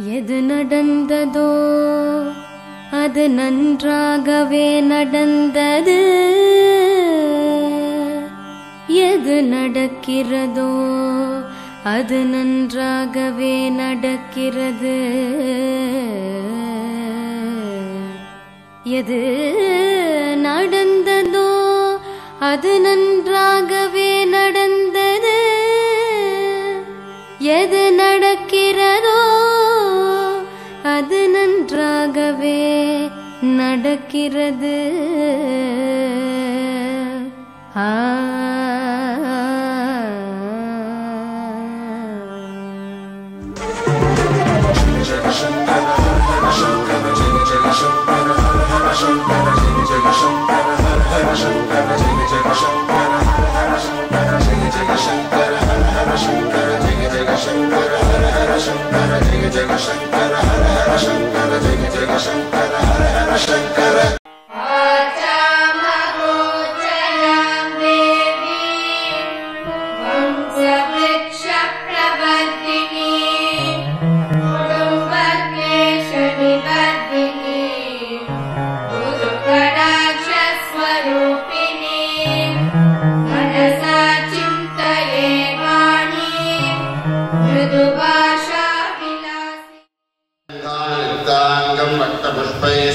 எது நடந்ததோ அது நன்றாகவே நடந்தது, எது நடக்கிறதோ அது நன்றாகவே நடக்கிறது, எது நடந்ததோ அது நன்றாகவே நடந்தது, எது நடக்கிறதோ அது நன்றாகவே நடக்கிறது.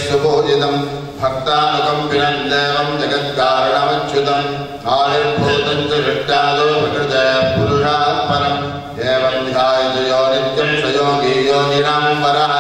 सुबोधितं भक्तानुकम्पिनं देवं जगत्कारणमच्युतं आविर्भूतं च दृष्टादो प्रकृते पुरुषात् परम् एवं ध्यायति यो नित्यं स योगी योगिनां वरः।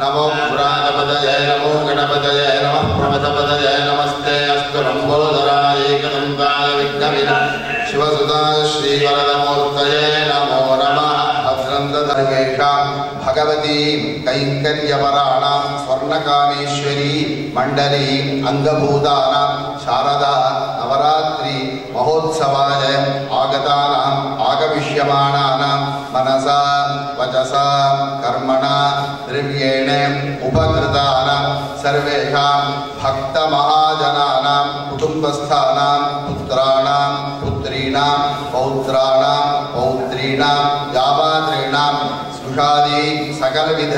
नमो पुराणपतये नमो गणपतये नमः प्रमथपतये नमस्ते अस्तु लम्बोदराय एकदन्ताय विघ्नविनाशाय शिवसुताय श्रीवरदमूर्तये नमो नमः। भद्रन्दधर्मेषां भगवती कैङ्कर्यपराणां स्वर्णकामेश्वरी मण्डली अङ्गभूतानां शारदा नवरात्रि महोत्सवाय आगतानां आगमिष्यमाणानां मनसा वचसा कर्मणा द्रव्येण उपकृतानां सर्वेषां भक्तमहाजनानां कुटुम्बस्थानां पुत्राणां पुत्रीणां पौत्राणां पौत्रीणां जामातॄणां सुषादी सकलविध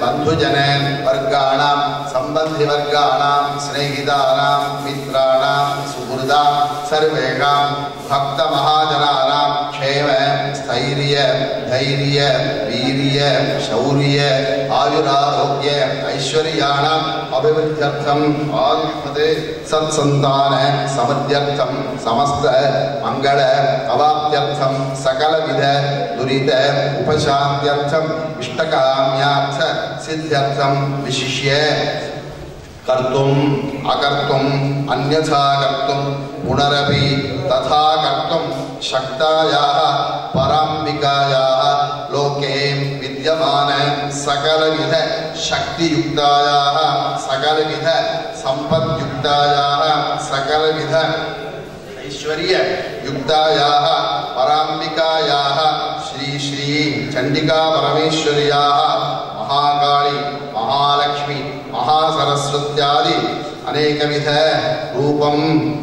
बन्धुजन वर्गाणां सम्बन्धिवर्गाणां स्नेहितानां मित्राणां सुहृदां सर्वेषां भक्तमहाजनानां क्षेम स्थैर्य धैर्य वीर्य शौर्य आयुरारोग्य ऐश्वर्याणाम् अभिवृद्ध्यर्थम् आयुष्मते सत्सन्तान समृद्ध्यर्थं समस्त मंगल अवाप्त्यर्थं सकलविध दुरित उपशान्त्यर्थं इष्टकाम्यार्थ सिद्ध्यर्थं विशिष्य कर्तुम् अकर्तुम् अन्यथा कर्तुम् पुनरपि तथा कर्तुम् शक्तायाः पराम्बिकायाः लोके विद्यमान सकलविध शक्तियुक्तायाः सकलविध सम्पद्युक्तायाः सकलविध ऐश्वर्य युक्तायाः पराम्बिकायाः श्री श्री चंडिका परमेश्वर्याः महाकाली महालक्ष्मी महासरस्वत्यादि अनेकविध रूपं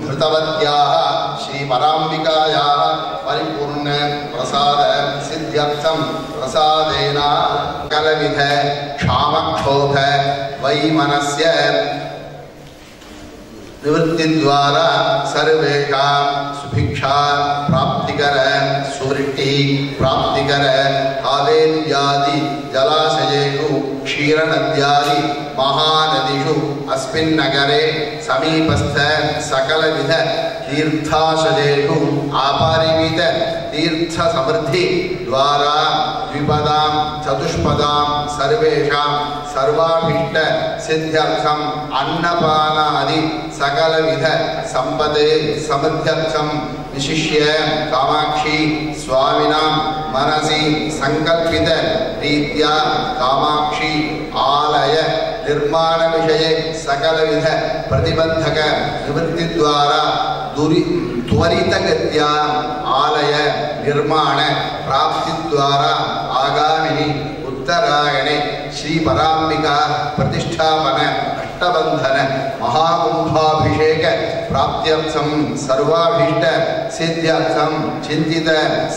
धृतवत्याः श्री पराम्बिकायाः परिपूर्ण प्रसाद सिद्ध्यर्थं प्रसादेन सकलविध क्षामक्षोभ वैमनस्य निवृत्ति द्वारा सर्वेषां सुभिक्षा प्राप्तिकर सुवृष्टि प्राप्तिकर कावेर्यादि जलाशयेषु क्षीरनद्यादि महानदीषु अस्मिन् नगरे समीपस्थ सकलविध तीर्थाशयेषु अपरिमित तीर्थ समृद्धि द्वारा द्विपदां चतुष्पदां सर्वेषां सर्वाभीष्ट सिद्ध्यर्थं अन्नपानादि सकलविध संपदे समृद्ध्यर्थं विशिष्य कामाक्षी स्वामिनां मनसि संकल्पित रीत्या कामाक्षी आलय निर्माण विषये सकलविध प्रतिबंधक निवृत्ति द्वारा त्वरितगत्या आलय निर्माण प्राप्ति द्वारा आगामिनी उत्तरायणे श्री पराम्बिका प्रतिष्ठापन अष्टबंधन महाकुंभाभिषेक प्राप्त्यर्थं सर्वाभीष्ट सिद्ध्यर्थं चिंतित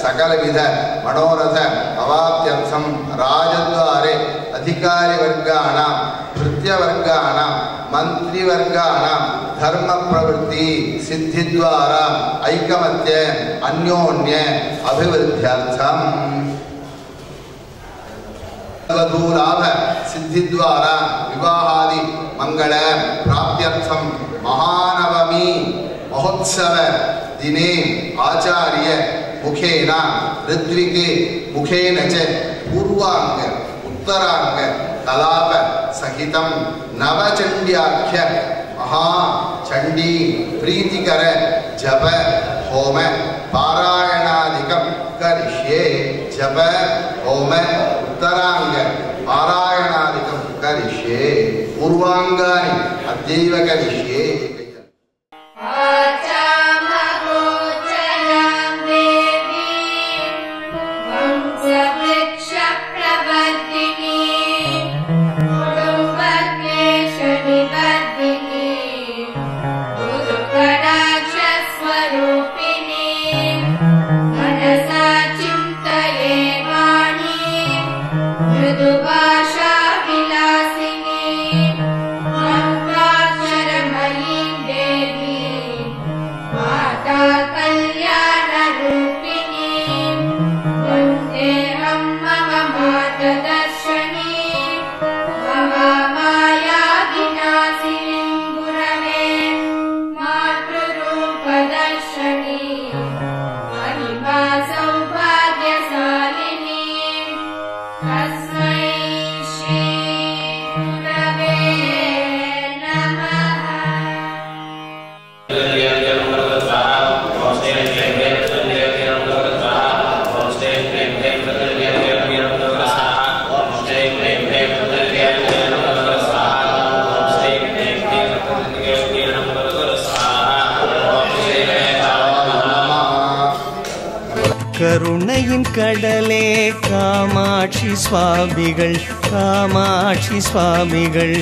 सकलविध मनोरथ अवाप्त्यर्थं राजद्वारे अधिकारिवर्गाणां भृत्यवर्गाणां मंत्रिवर्गाणां धर्म प्रवृत्ति सिद्धिद्वारा ऐकमत्य अन्योन्य अभिवृद्ध्यर्थम लाभ सिद्धिद्वारा विवाहादि मंगल प्राप्त्यर्थम महानवमी महोत्सव दिने आचार्य मुखेन ऋत्विके मुखेन च पूर्वांग उत्तरांग कलाप सहितं नवचंड्याख्य महाचंडी प्रीतिकर जप होम पारायणादिकं करिष्ये जप होम उत्तरांग पारायणादिकं करिष्ये पूर्वांगानि अद्यैव करिष्ये கருணையின் கடலே காமாட்சி சுவாமிகள் காமாட்சி சுவாமிகள்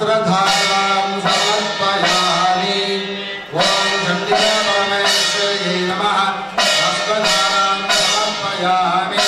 वस्त्रधारां समर्पयामि ओम चण्डिका परमेश्वर्यै नमः वस्त्रधारां समर्पयामि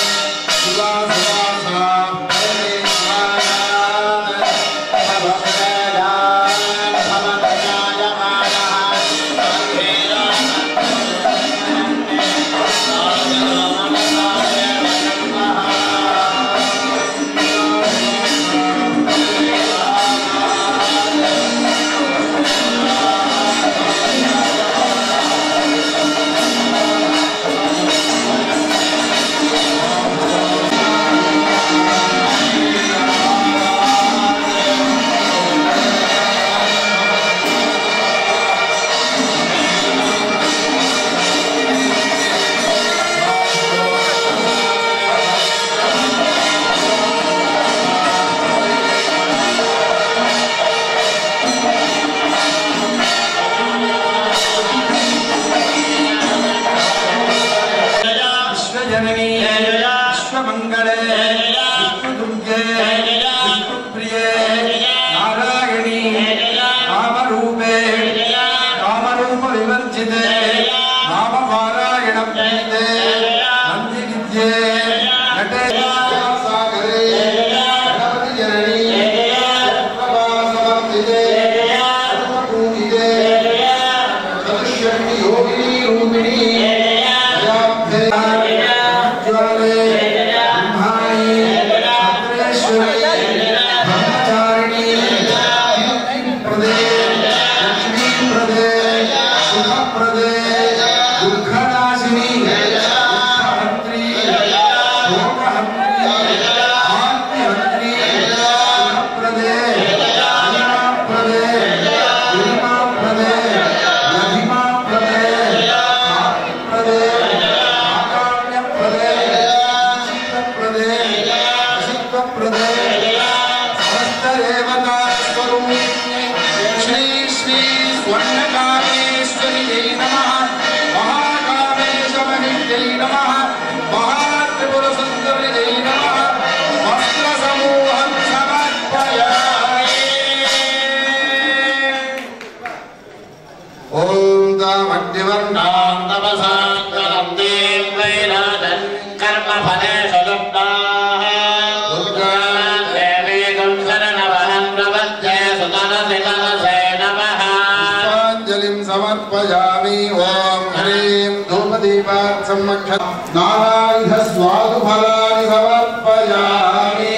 नारायण स्वादु फलानि समर्पयामि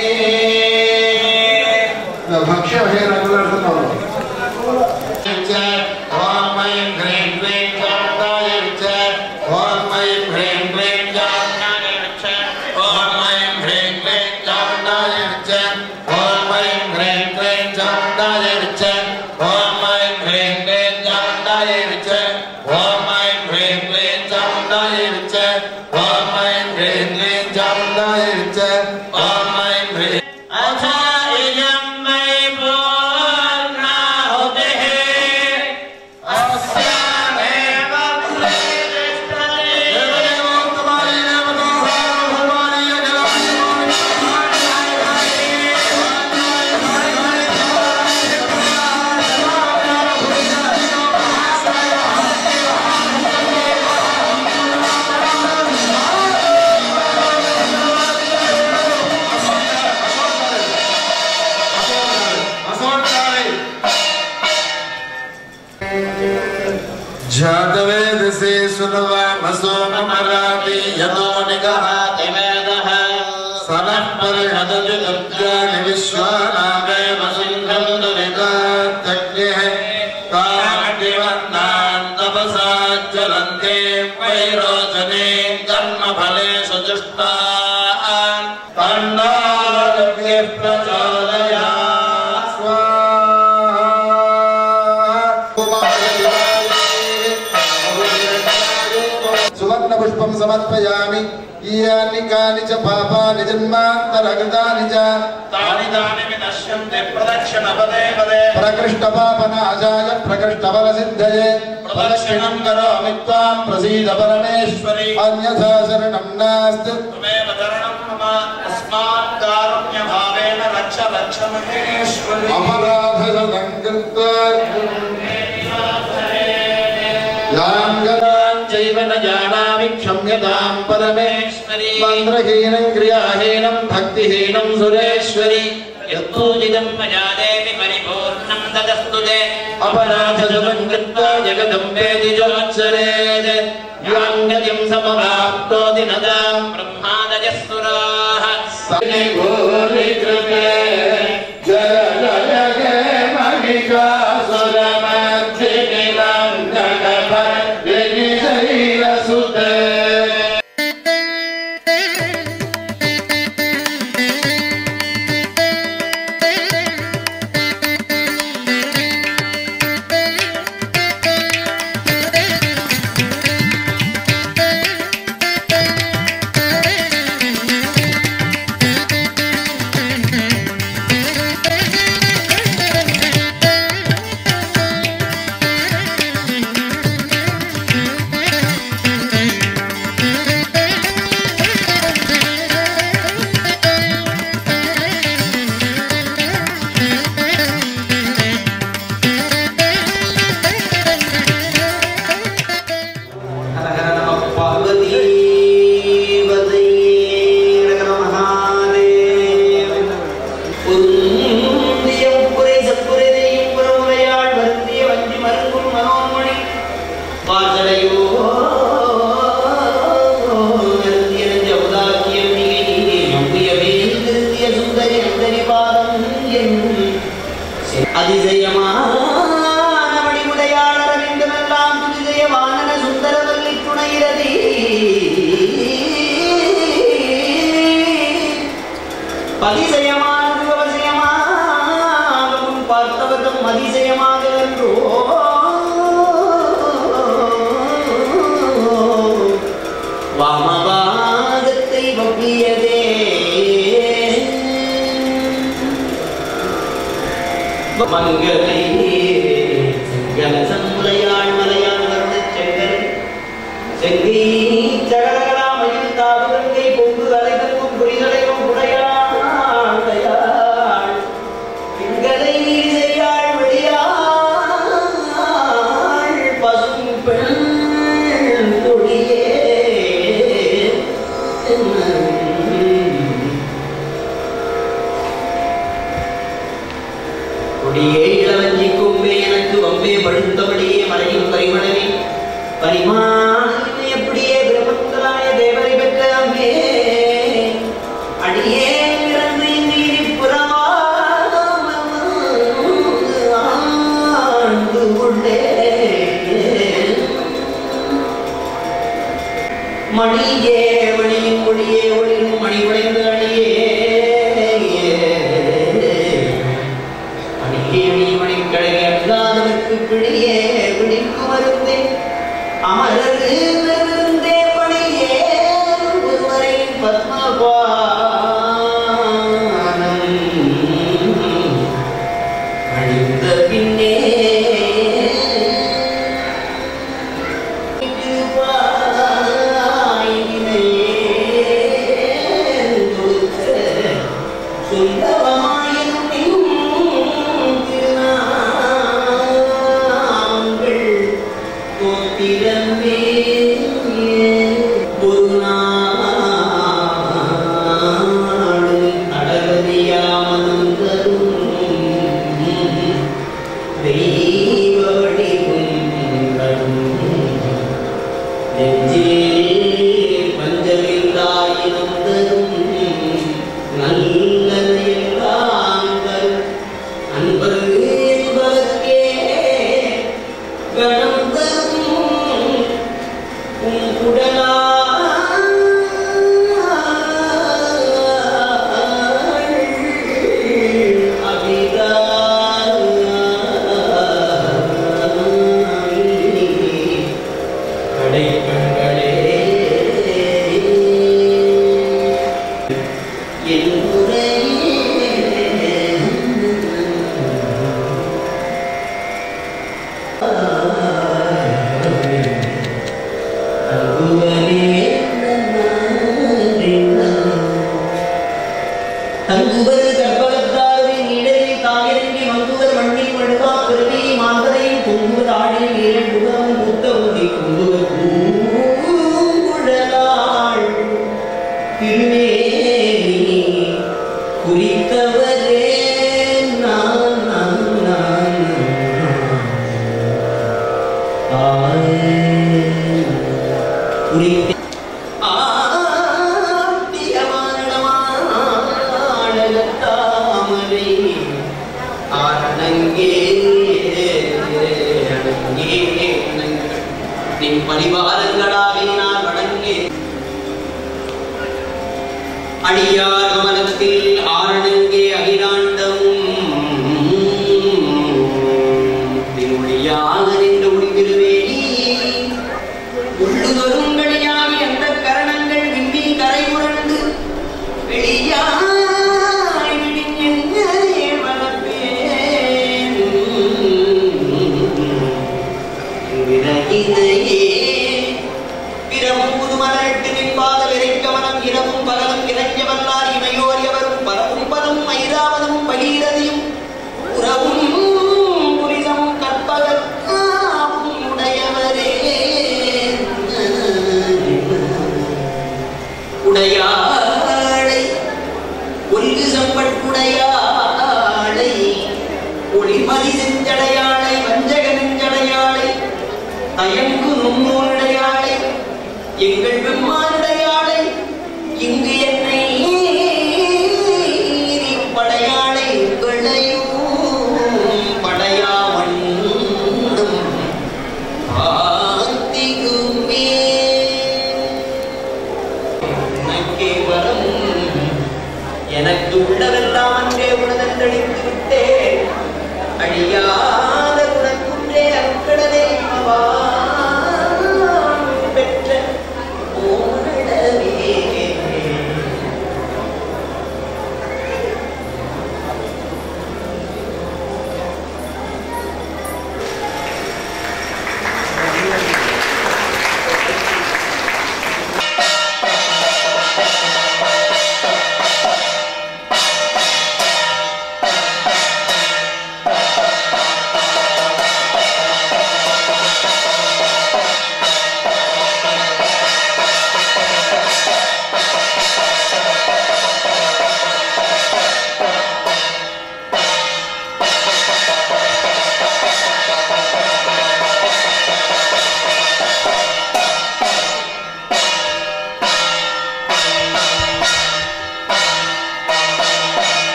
भक्ष्य हे रघुनाथ ओम ऐं ह्रीं क्लीं चामुण्डाय नमः ओम ऐं ह्रीं क्लीं चामुण्डाय नमः ओम ऐं ह्रीं क्लीं चामुण्डाय नमः ओम ऐं ह्रीं क्लीं चामुण्डाय नमः ओम ऐं ह्रीं क्लीं चामुण्डाय नमः ओम ऐं ह्रीं क्लीं चामुण्डाय नमः ओम ऐं ह्रीं क्लीं चामुण्डाय नमः ओम ऐं ह्रीं अथा इयं मयि पूर्णाहुतिः अस्यामेव प्रतिष्ठते देवदेवोत्तमानि देवता सार्वभौमानि जातवेदसे सुनवामसो मराति यतो निगहाति वेदः सनः परिहदति दुर्गानि विश्वानामेव सिन्धं दुरितात्यग्निः कामदिवन्नान् तपसा ज्वलन्ते वैरोचने कर्मफलेषु जुष्टान् तन्नारव्यः प्रचोदयात् सुवर्ण पुष्पं समर्पयामि यानि कानि च पापानि जन्मान्तरकृतानि च तानि तानि विनश्यन्ते प्रदक्षिणपदे पदे प्रकृष्टपापनाशाय प्रकृष्टफलसिद्धये प्रदक्षिणं करोमि त्वां प्रसीद परमेश्वरि अन्यथा शरणं नास्ति त्वमेव शरणं मम अस्मात् कारुण्यभावेन रक्ष रक्ष क्षम्यतां परमेश्वरी मन्त्रहीनं क्रियाहीनं भक्तिहीनं सुरेश्वरी यत्पूजितं मया देवि परिपूर्णं ददस्तु ते अपराधसमं कृत्वा जगदम्बेति जोत्सरेत् याङ्गतिं समवाप्तोति नदां ब्रह्मादयस्सुराः सनिघोरिकृते जगजगे महिषासुरमर्दिनीनां गणपतिशैलसुते நல்ல அடியார் கமலத்தில் ஆரணங்கே அகிலாண்டமும் ஒளியாக நின்று ஒளிதிருவேணி உள்ளுதொரும் வெளியாகி அந்த கரணங்கள் விண்ணில் கரை புரண்டு வெளியாய் விழிஞே வளர்ப்பேன் விரகினையே பிறவும் புது மலரட்டு நின்பாத விரைக்கவனம் இரவும் பகலும் இறைஞ்சவல்லார் இமையோர் எவரும் பரவும் பலம் ஐராவதும் பகீரதியும் உறவும் புரிதமும் கற்பகற்காவும் உடையவரே உடையாளை ஒன்று சம்பட்குடையாளை ஒளிமதி செஞ்சடையாளை வஞ்சக நெஞ்சடையாளை தயங்கு நுண்ணோடையாளை எங்கள் பெம்மானுடையாளை இங்கு என்னை படையாளை உங்களையும் படையாவண்ணும் ஆத்திகுமே உனக்கே வரும் எனக்கு உள்ளதெல்லாம் அன்றே உனதென்றடித்து விட்டேன் அழியாத உனக்குன்றே அக்கடலே பெற்ற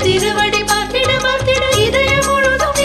திருவடி பார்த்திட பார்த்திட இதய முழுதும்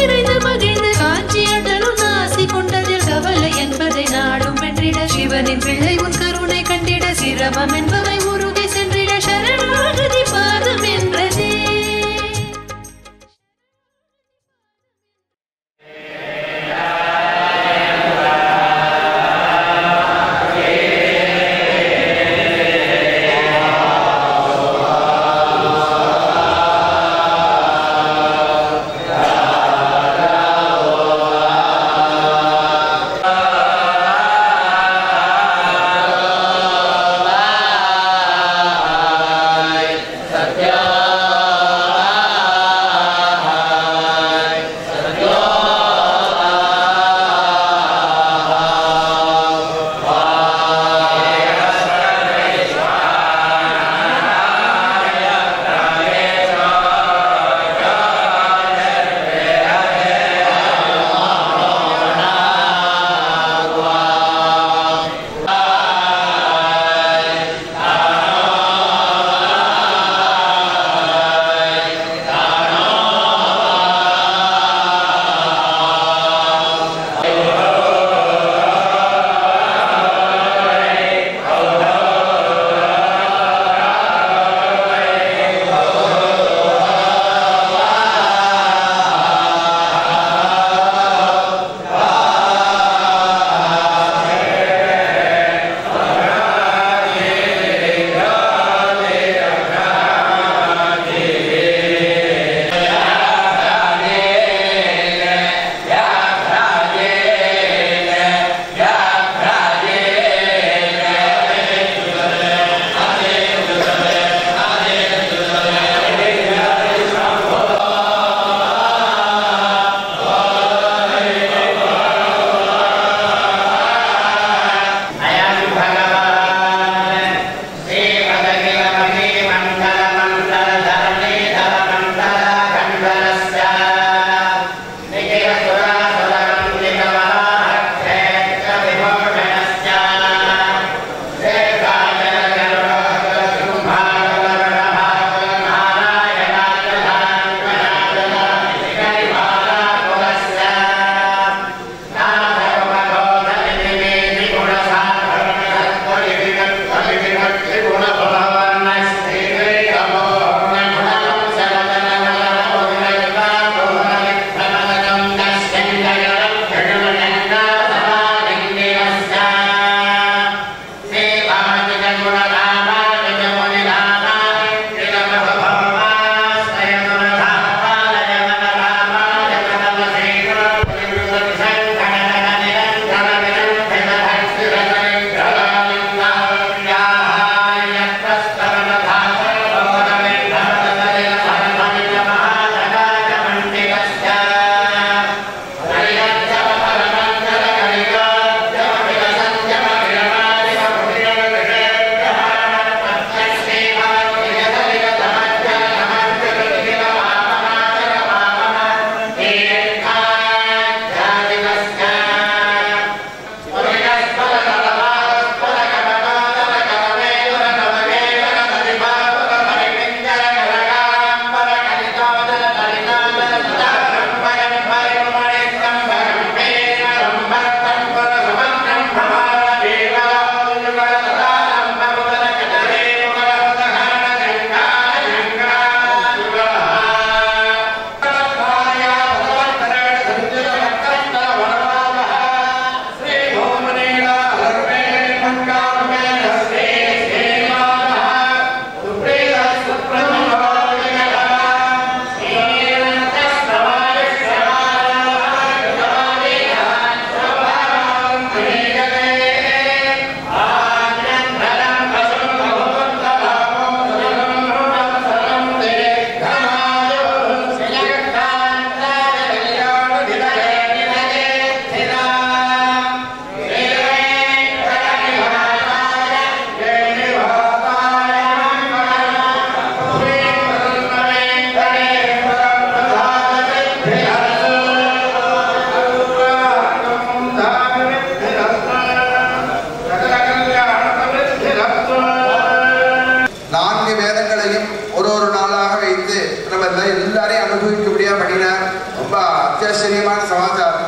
நம்ம எல்லாரையும் அனுபவிக்கபடியா பண்ணினார். ரொம்ப அத்தியாச்சரியமான சமாச்சாரம்.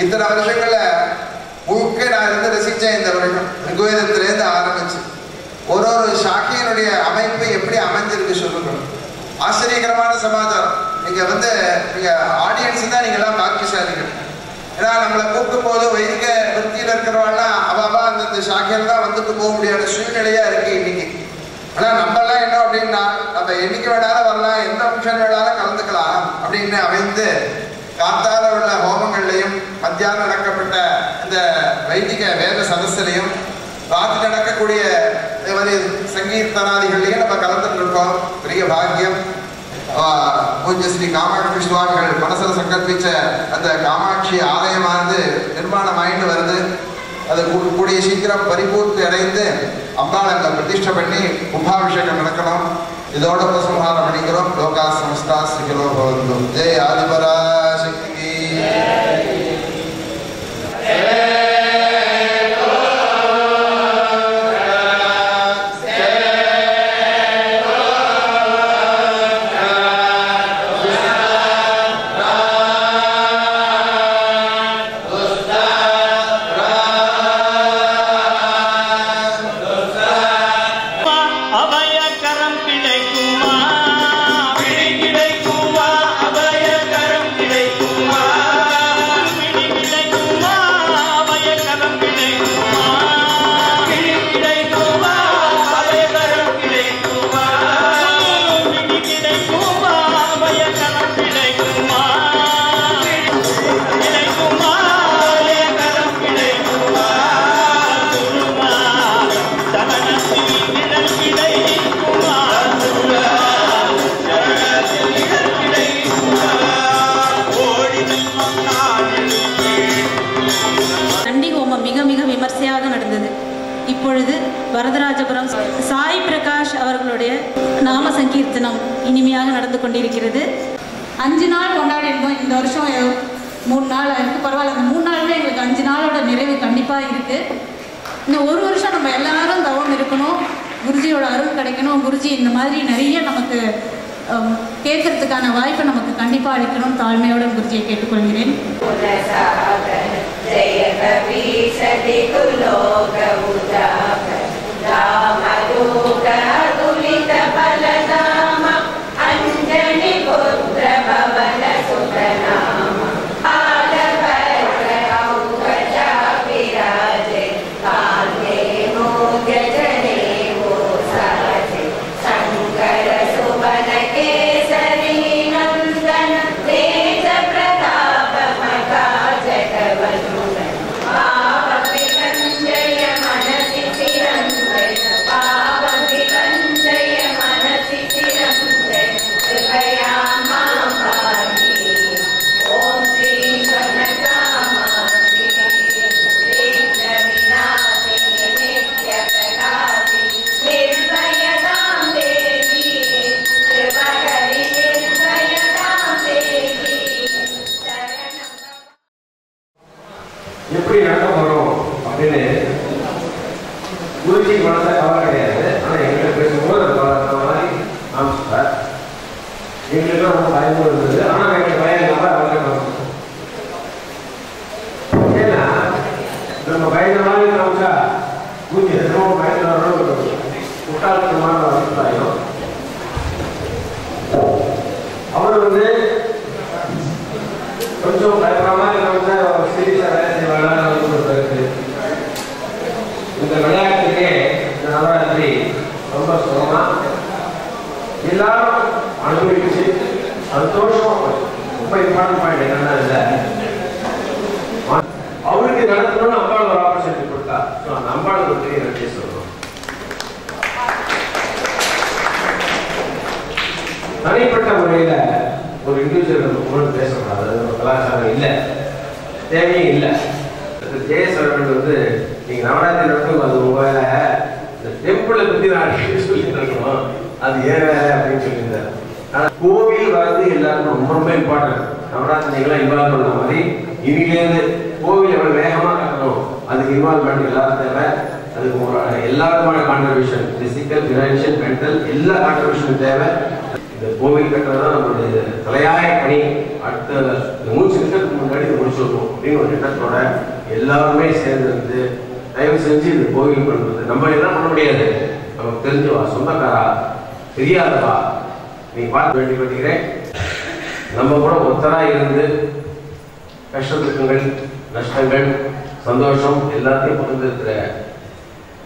இத்தனை வருஷங்கள்ல முழுக்க நான் இருந்து ரசிச்சேன். இந்த வருஷம் ரிக்வேதத்திலேருந்து ஆரம்பிச்சு ஒரு சாக்கியனுடைய அமைப்பு எப்படி அமைஞ்சிருக்கு சொல்லுங்க. ஆச்சரியகரமான சமாச்சாரம். நீங்க நீங்க ஆடியன்ஸ் தான் நீங்க எல்லாம் பாக்கியசாலிகள். ஏன்னா நம்மளை கூப்பிடும் போது வைதிக விற்த்தியில் இருக்கிறவாள்லாம் அவாவா அந்த சாக்கியம் தான் வந்துட்டு போக முடியாத சூழ்நிலையா இருக்கு இன்னைக்கு. ஆனா நம்மளாம் என்ன அப்படின்னா நம்ம என்னைக்கு வேணாலும் வரலாம், எந்த ஃபங்க்ஷன் வேணாலும் கலந்துக்கலாம் அப்படின்னு அமைந்து காத்தால உள்ள ஹோமங்கள்லையும் மத்தியானம் நடக்கப்பட்ட இந்த வைதிக வேத சதஸ்லையும் ராத்திரி நடக்கக்கூடிய சங்கீர்த்தனாதிகள்லையும் நம்ம கலந்துட்டு இருக்கோம். பெரிய பாக்கியம். பூஜ்ய ஸ்ரீ காமாட்சி சுவாமிகள் மனசில் சங்கல்பிச்ச அந்த காமாட்சி ஆலயமானது நிர்மாணம் ஆயிட்டு வருது. அது கூடிய சீக்கிரம் பரிபூர்த்தி அடைந்து அம்பாளை அங்கே பிரதிஷ்டை பண்ணி கும்பாபிஷேகம் நடக்கணும். இதோட உபசம்ஹாரம் பண்ணிக்கிறோம். லோகா சமஸ்தா ஸ்ரீகிலோ பவந்து. ஜெய் ஆதிபராசக்தி. இப்பொழுது வரதராஜபுரம் சாய் பிரகாஷ் அவர்களுடைய நாம சங்கீர்த்தனம் இனிமையாக நடந்து கொண்டிருக்கிறது. 5 நாள் கொண்டாடி இருந்தோம். இந்த வருஷம் 3 நாள் எனக்கு பரவாயில்ல. அந்த 3 நாளுமே எங்களுக்கு 5 நாளோட நிறைவு கண்டிப்பாக இருக்குது. இன்னும் 1 வருஷம் நம்ம எல்லாரும் தவம் இருக்கணும், குருஜியோட அருள் கிடைக்கணும். குருஜி இந்த மாதிரி நிறைய நமக்கு கேட்கறதுக்கான வாய்ப்பை நமக்கு கண்டிப்பாக அளிக்கணும். தாழ்மையோட குருஜியை கேட்டுக்கொள்கிறேன். எப்படி நடக்க போறோம் அப்படின்னு குருஜி மனச கவலை கிடையாது. ஆனா எங்களை பேசும்போது அந்த மாதிரி காமிச்சார். எங்களுக்கு ரொம்ப பயமும் இருந்தது. ஆனா எங்களுக்கு பயம் இல்லாம அவங்க ஏன்னா நம்ம பயந்த மாதிரி காமிச்சா குருஜி ரொம்ப பயந்து முட்டாள்தனமான அபிப்பிராயம். அவர் கொஞ்சம் பயப்படுற மாதிரி காமிச்சா சீரியஸா வேலை செய்வாங்க. இந்த விளையாட்டுக்கே இந்த நவராத்திரி ரொம்ப சுகமா எல்லாரும் அனுபவிச்சு சந்தோஷமா ரொம்ப இம்பார்ட்டன் பாயிண்ட் என்னன்னா இல்லை அவருக்கு நடத்தணும்னு அம்பாள் ஒரு ஆப்பர்ச்சுனிட்டி கொடுத்தா அந்த அம்பாளுக்கு ஒரு பெரிய நன்றி சொல்லணும். தனிப்பட்ட முறையில ஒரு இண்டிவிஜுவல் பேசக்கூடாது. ஒரு கலாச்சாரம் இல்லை, தேவையும் இல்லை. ஜெயசரவன் நீங்க நவராத்திரி நடக்கும் அது உங்களை இந்த டெம்பிளை பத்தி நான் சொல்லிட்டு இருக்கணும், அது ஏன் வேலை அப்படின்னு சொல்லியிருந்தார். ஆனா கோவில் வந்து எல்லாருக்கும் ரொம்ப ரொம்ப இம்பார்ட்டன்ட். நவராத்திரி நீங்களாம் இன்வால்வ் பண்ண மாதிரி இனிலேருந்து கோவில் எவ்வளவு வேகமா கட்டணும் அதுக்கு இன்வால்வ்மெண்ட் எல்லாரும் தேவை. அதுக்கு எல்லாருமான கான்ட்ரிபியூஷன், பிசிக்கல், ஃபினான்ஷியல், மென்டல் எல்லா கான்ட்ரிபியூஷனும் தேவை. இந்த கோவில் கட்டுறதுதான் நம்மளுடைய தலையாய பணி. அடுத்த மூச்சு நிமிஷத்துக்கு முன்னாடி முடிச்சுடணும் அப்படின்னு ஒரு எண்ணத்தோட எல்லாருமே சேர்ந்து தயவு செஞ்சு இந்த கோவில் பண்ணுறது. நம்ம என்ன பண்ண முடியாது, நமக்கு தெரிஞ்சவா, சொந்தக்காரா, தெரியாதவா, நீ பார்க்க வேண்டி பண்ணிக்கிறேன். நம்ம கூட ஒத்தராக இருந்து கஷ்டத்துக்குங்கள், நஷ்டங்கள், சந்தோஷம் எல்லாத்தையும் பகிர்ந்திருக்கிற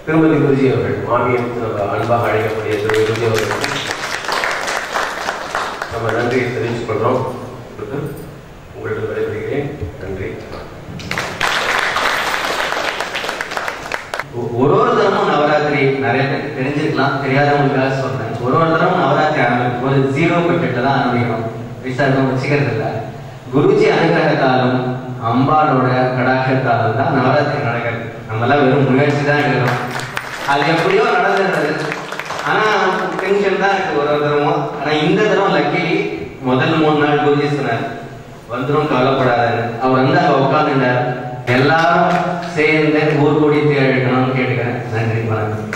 திருமதி குருஜி அவர்கள், மாமியம் நம்ம அன்பாக அழைக்கக்கூடிய திரு குருஜி அவர்கள் நம்ம நன்றியை தெரிவித்துக் கொள்றோம். உங்களிடம் விடைபெறுகிறேன். நன்றி. ஒரு தரமும் நவராத்திரி நிறைய பேருக்கு தெரிஞ்சிருக்கலாம், தெரியாதவங்களுக்காக சொல்றேன். ஒரு தரமும் நவராத்திரி ஆரம்பிக்கும் ஒரு 0 பட்ஜெட்ல தான் ஆரம்பிக்கணும், விசாரம் வச்சுக்கிறது இல்லை. குருஜி அனுகிரகத்தாலும் அம்பாலோட கடாட்சத்தாலும் தான் நவராத்திரி நடக்கிறது. நம்மளாம் வெறும் முயற்சி தான் எடுக்கிறோம். அது எப்படியோ நடந்துடுறது. ஆனா டென்ஷன் தான் இருக்கு ஒரு தரமும். ஆனா இந்த தரம் லக்கிலி முதல் 3 நாள் குருஜி சொன்னார் வந்துடும் கவலைப்படாதுன்னு. அவர் வந்து அங்க உட்காந்துட்டார். எல்லாரும் சேர்ந்து ஊர் கூடி தேடிக்கணும்னு கேட்டுக்கிறேன். நன்றி, வணக்கம்.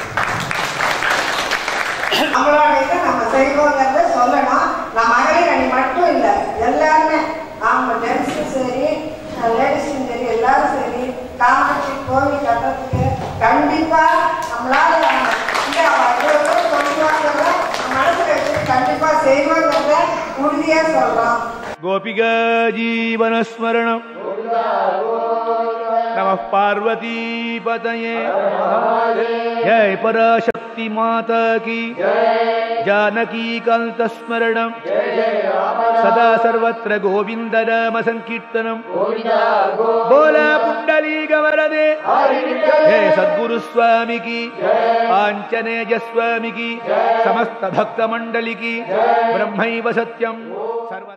நம்மளோட இதை நம்ம செய்வோங்கிறத சொல்லணும். நம்ம மகளிர் அணி மட்டும் இல்லை, எல்லாருமே அவங்க ஜென்ஸும் சரி லேடிஸும் சரி எல்லாரும் சரி காமாட்சி கோவில் கட்டுறதுக்கு கண்டிப்பா நம்மளால மனசுல வச்சு கண்டிப்பா செய்வோங்கிறத உறுதியா சொல்றோம். கோபிகா ஜீவனஸ்மரணம். நமः पार्वती पतये. जय पराशक्ति माता की. जानकी कांतस्मरणं. सदा सर्वत्र गोविंद नाम संकीर्तनं. बोला पुंडलीक वरदे. जय सद्गुरु स्वामी की. आंजनेय स्वामी की. समस्त भक्त मंडली की. ब्रह्मैव सत्यं सर्व